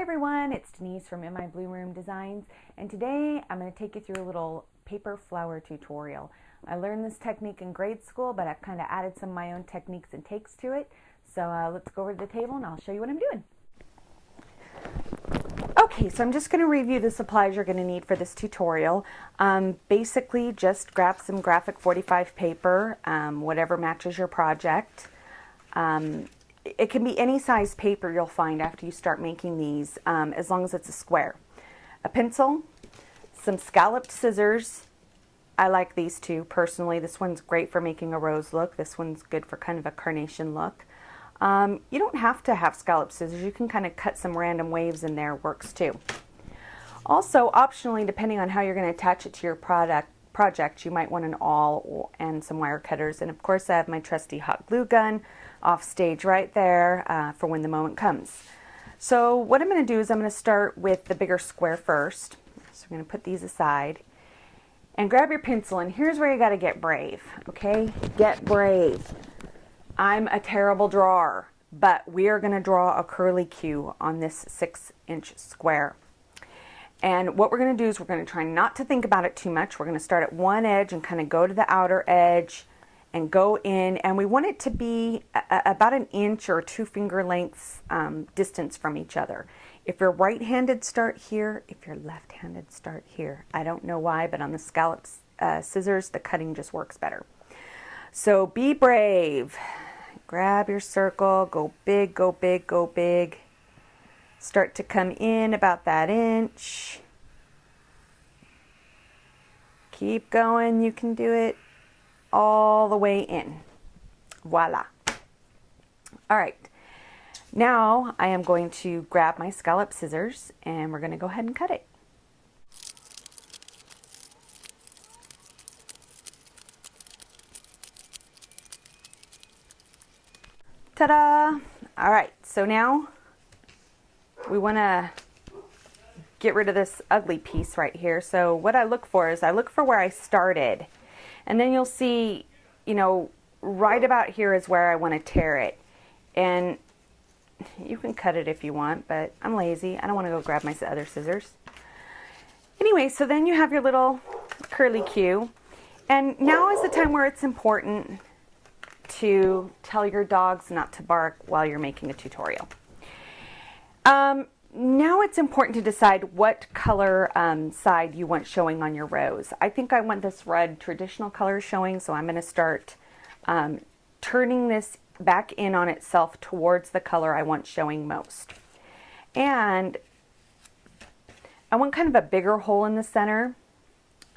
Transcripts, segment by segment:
everyone, it's Denise from In My Bloom Room Designs, and today I'm going to take you through a little paper flower tutorial. I learned this technique in grade school, but I've kind of added some of my own techniques and takes to it. So let's go over to the table and I'll show you what I'm doing. Okay, so I'm just going to review the supplies you're going to need for this tutorial. Basically, just grab some graphic 45 paper, whatever matches your project. It can be any size paper you'll find after you start making these, as long as it's a square. A pencil, some scalloped scissors. I like these two personally. This one's great for making a rose look. This one's good for kind of a carnation look. You don't have to have scalloped scissors. You can kind of cut some random waves in there, works too. Also, optionally, depending on how you're going to attach it to your project, you might want an awl and some wire cutters. And of course, I have my trusty hot glue gun off stage right there for when the moment comes. So what I'm going to do is I'm going to start with the bigger square first. So I'm going to put these aside and grab your pencil, and here's where you got to get brave, okay? Get brave. I'm a terrible drawer, but we are going to draw a curly Q on this 6-inch square. And what we're going to do is we're going to try not to think about it too much. We're going to start at one edge and kind of go to the outer edge and go in, and we want it to be about an inch or 2 finger lengths distance from each other. If you're right-handed, start here. If you're left-handed, start here. I don't know why, but on the scalloped scissors, the cutting just works better. So be brave. Grab your circle, go big, go big, go big. Start to come in about that inch. Keep going, you can do it all the way in. Voila. All right, now I am going to grab my scallop scissors and we're going to go ahead and cut it. Ta-da! All right, so now we want to get rid of this ugly piece right here. So what I look for is I look for where I started. And then you'll see, you know, right about here is where I want to tear it. And you can cut it if you want, but I'm lazy. I don't want to go grab my other scissors. Anyway, so then you have your little curly Q. And now is the time where it's important to tell your dogs not to bark while you're making a tutorial. Now it's important to decide what color side you want showing on your rose. I think I want this red traditional color showing, so I'm going to start turning this back in on itself towards the color I want showing most. And I want kind of a bigger hole in the center,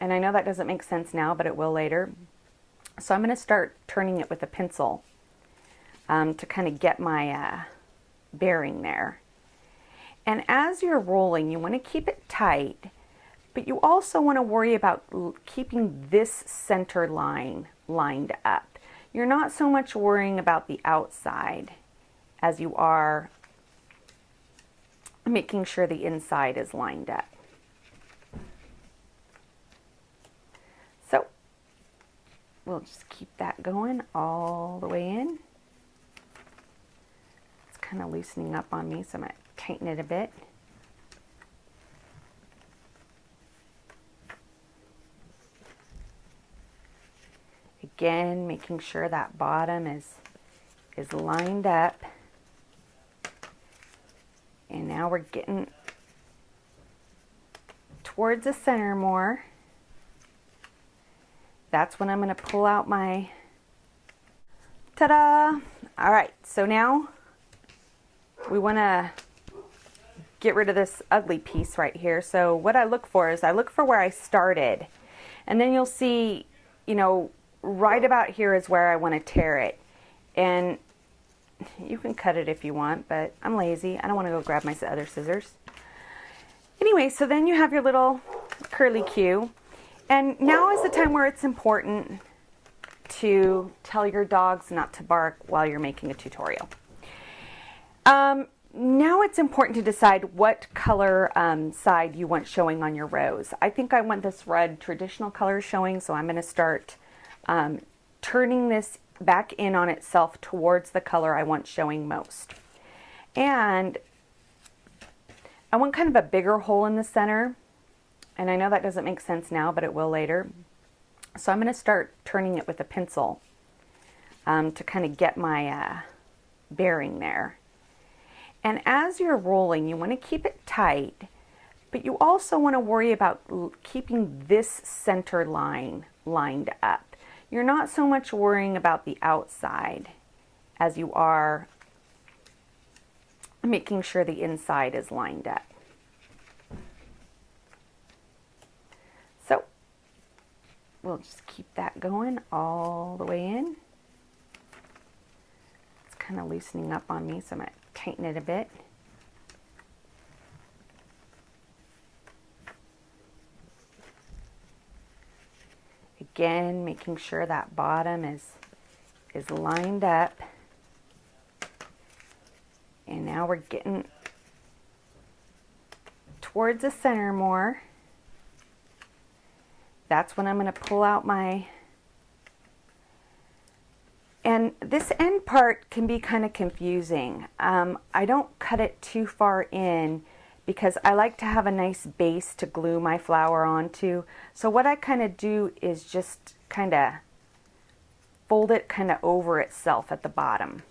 and I know that doesn't make sense now, but it will later. So I'm going to start turning it with a pencil to kind of get my bearing there. And as you're rolling, you want to keep it tight, but you also want to worry about keeping this center line lined up. You're not so much worrying about the outside as you are making sure the inside is lined up. So we'll just keep that going all the way in. It's kind of loosening up on me, so I'm going to tighten it a bit. Again, making sure that bottom is lined up. And now we're getting towards the center more. That's when I'm going to pull out my, ta-da! All right, so now we want to get rid of this ugly piece right here. So what I look for is I look for where I started. And then you'll see, you know, right about here is where I want to tear it. And you can cut it if you want, but I'm lazy. I don't want to go grab my other scissors. Anyway, so then you have your little curly Q. And now is the time where it's important to tell your dogs not to bark while you're making a tutorial. Now it's important to decide what color side you want showing on your rose. I think I want this red traditional color showing, so I'm going to start turning this back in on itself towards the color I want showing most. And I want kind of a bigger hole in the center. And I know that doesn't make sense now, but it will later. So I'm going to start turning it with a pencil to kind of get my bearing there. And as you're rolling, you want to keep it tight, but you also want to worry about keeping this center line lined up. You're not so much worrying about the outside as you are making sure the inside is lined up. So we'll just keep that going all the way in. It's kind of loosening up on me, so I'm going to tighten it a bit. Again, making sure that bottom is lined up. And now we're getting towards the center more. That's when I'm going to pull out my... And this end part can be kind of confusing. I don't cut it too far in because I like to have a nice base to glue my flower onto. So what I kind of do is just kind of fold it kind of over itself at the bottom,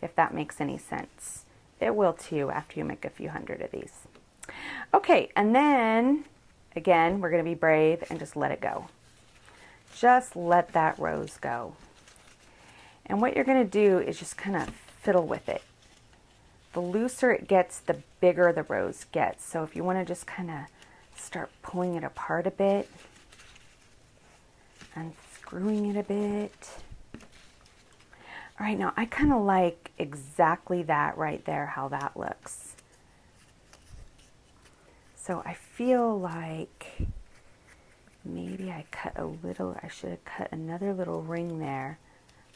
if that makes any sense. It will too after you make a few hundred of these. Okay, and then again, we're going to be brave and just let it go. Just let that rose go. And what you're going to do is just kind of fiddle with it. The looser it gets, the bigger the rose gets. So if you want to just kind of start pulling it apart a bit, unscrewing it a bit. All right, now I kind of like exactly that right there, how that looks. So I feel like maybe I should have cut another little ring there.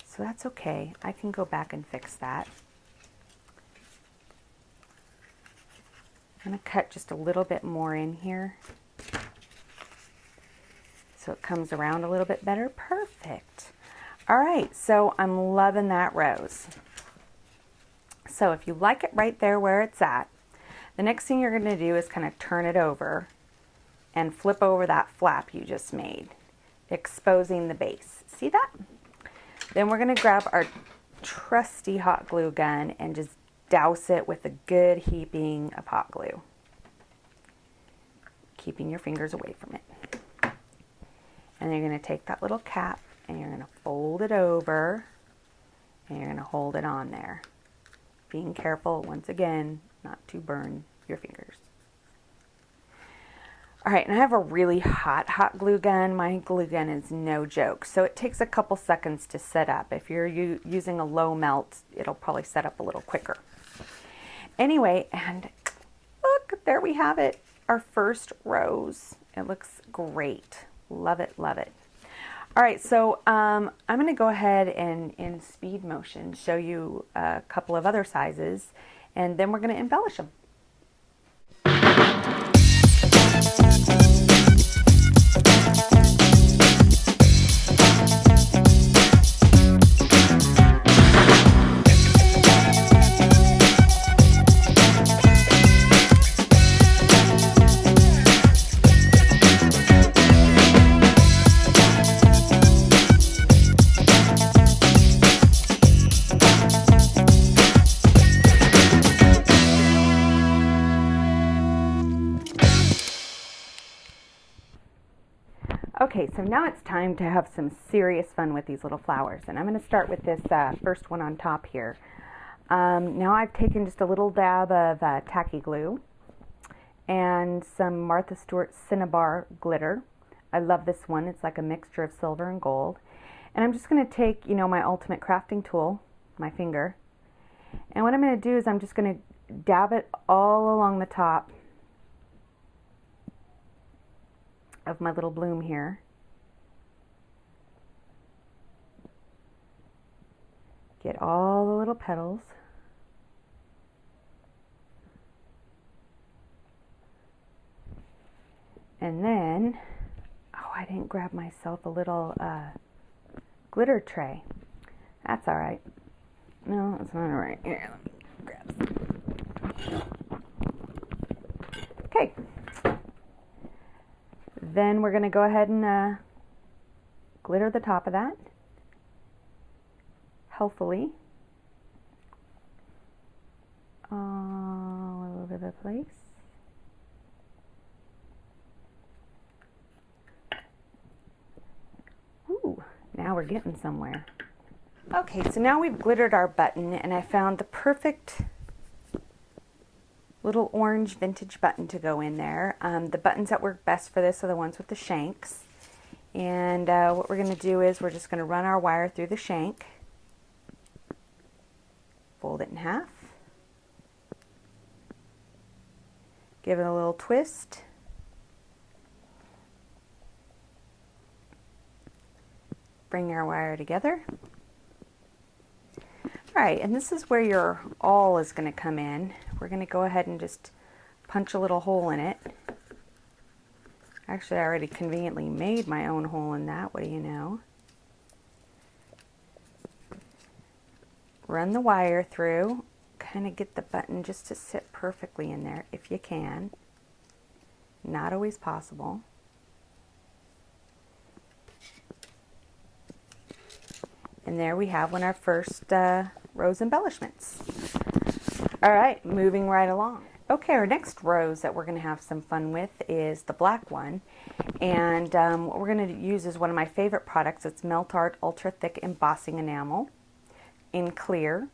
So that's okay. I can go back and fix that. I'm going to cut just a little bit more in here so it comes around a little bit better. Perfect. All right, so I'm loving that rose. So if you like it right there where it's at, the next thing you're going to do is kind of turn it over and flip over that flap you just made, exposing the base. See that? Then we're going to grab our trusty hot glue gun and just douse it with a good heaping of hot glue, keeping your fingers away from it. And then you're going to take that little cap and you're going to fold it over and you're going to hold it on there. Being careful, once again, not to burn your fingers. All right, and I have a really hot glue gun. My glue gun is no joke. So it takes a couple seconds to set up. If you're using a low melt, it'll probably set up a little quicker. Anyway, and look, there we have it. Our first rose. It looks great. Love it, love it. All right, so I'm going to go ahead and in speed motion show you a couple of other sizes, and then we're going to embellish them. Okay, so now it's time to have some serious fun with these little flowers. And I'm going to start with this first one on top here. Now I've taken just a little dab of tacky glue and some Martha Stewart Cinnabar glitter. I love this one. It's like a mixture of silver and gold. And I'm just going to take, my ultimate crafting tool, my finger. And what I'm going to do is I'm just going to dab it all along the top of my little bloom here. Get all the little petals. And then, I didn't grab myself a little glitter tray. That's all right. No, that's not all right. Here, let me grab some. Then we're going to go ahead and glitter the top of that, healthfully, all over the place. Ooh, now we're getting somewhere. Okay, so now we've glittered our button, and I found the perfect little orange vintage button to go in there. The buttons that work best for this are the ones with the shanks. And what we're going to do is we're just going to run our wire through the shank, fold it in half, give it a little twist, bring our wire together. Alright, and this is where your awl is going to come in. We're going to go ahead and just punch a little hole in it. Actually, I already conveniently made my own hole in that. What do you know? Run the wire through. Kind of get the button just to sit perfectly in there if you can. Not always possible. And there we have one of our first rose embellishments. Alright, moving right along. Okay, our next rose that we're going to have some fun with is the black one. And what we're going to use is one of my favorite products. It's Melt Art Ultra Thick Embossing Enamel in clear.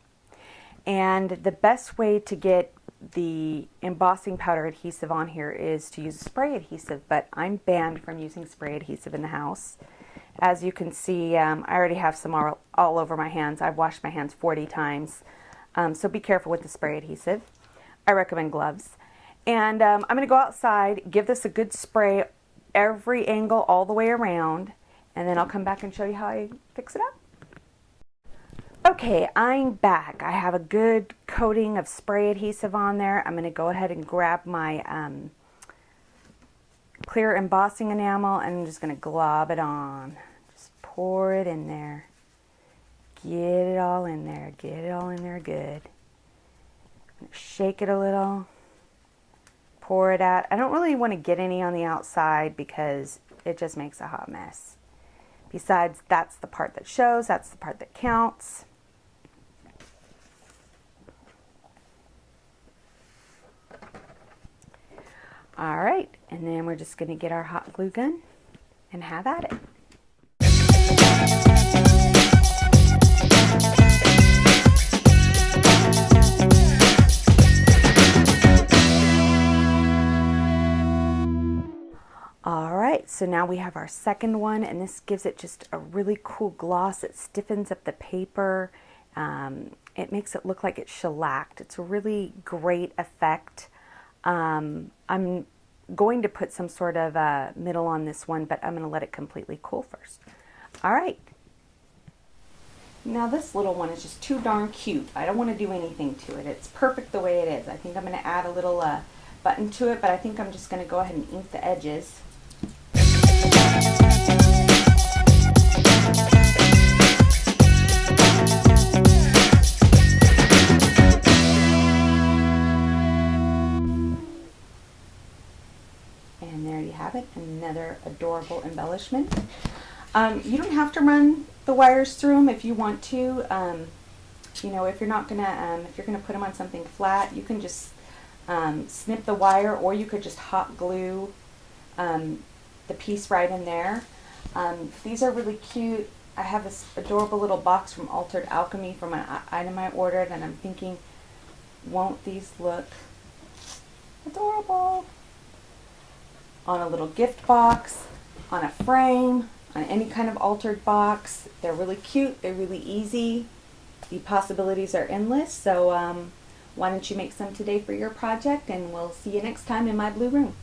And the best way to get the embossing powder adhesive on here is to use spray adhesive, but I'm banned from using spray adhesive in the house. As you can see, I already have some all over my hands. I've washed my hands 40 times. So be careful with the spray adhesive. I recommend gloves. And I'm going to go outside, give this a good spray every angle all the way around, and then I'll come back and show you how I fix it up. Okay, I'm back. I have a good coating of spray adhesive on there. I'm going to go ahead and grab my clear embossing enamel, and I'm just going to glob it on. Just pour it in there. Get it all in there. Get it all in there good. Shake it a little. Pour it out. I don't really want to get any on the outside because it just makes a hot mess. Besides, that's the part that shows. That's the part that counts. All right, and then we're just going to get our hot glue gun and have at it. All right, so now we have our second one, and this gives it just a really cool gloss. It stiffens up the paper. It makes it look like it's shellacked. It's a really great effect. I'm going to put some sort of middle on this one, but I'm going to let it completely cool first. All right. Now this little one is just too darn cute. I don't want to do anything to it. It's perfect the way it is. I think I'm going to add a little button to it, but I think I'm just going to go ahead and ink the edges. And there you have it, another adorable embellishment. You don't have to run the wires through them if you want to. You know, if you're not gonna, if you're gonna put them on something flat, you can just snip the wire, or you could just hot glue the piece right in there. These are really cute. I have this adorable little box from Altered Alchemy from an item I ordered, and I'm thinking, won't these look adorable on a little gift box, on a frame, on any kind of altered box? They're really cute. They're really easy. The possibilities are endless. So why don't you make some today for your project, and we'll see you next time in my blue room.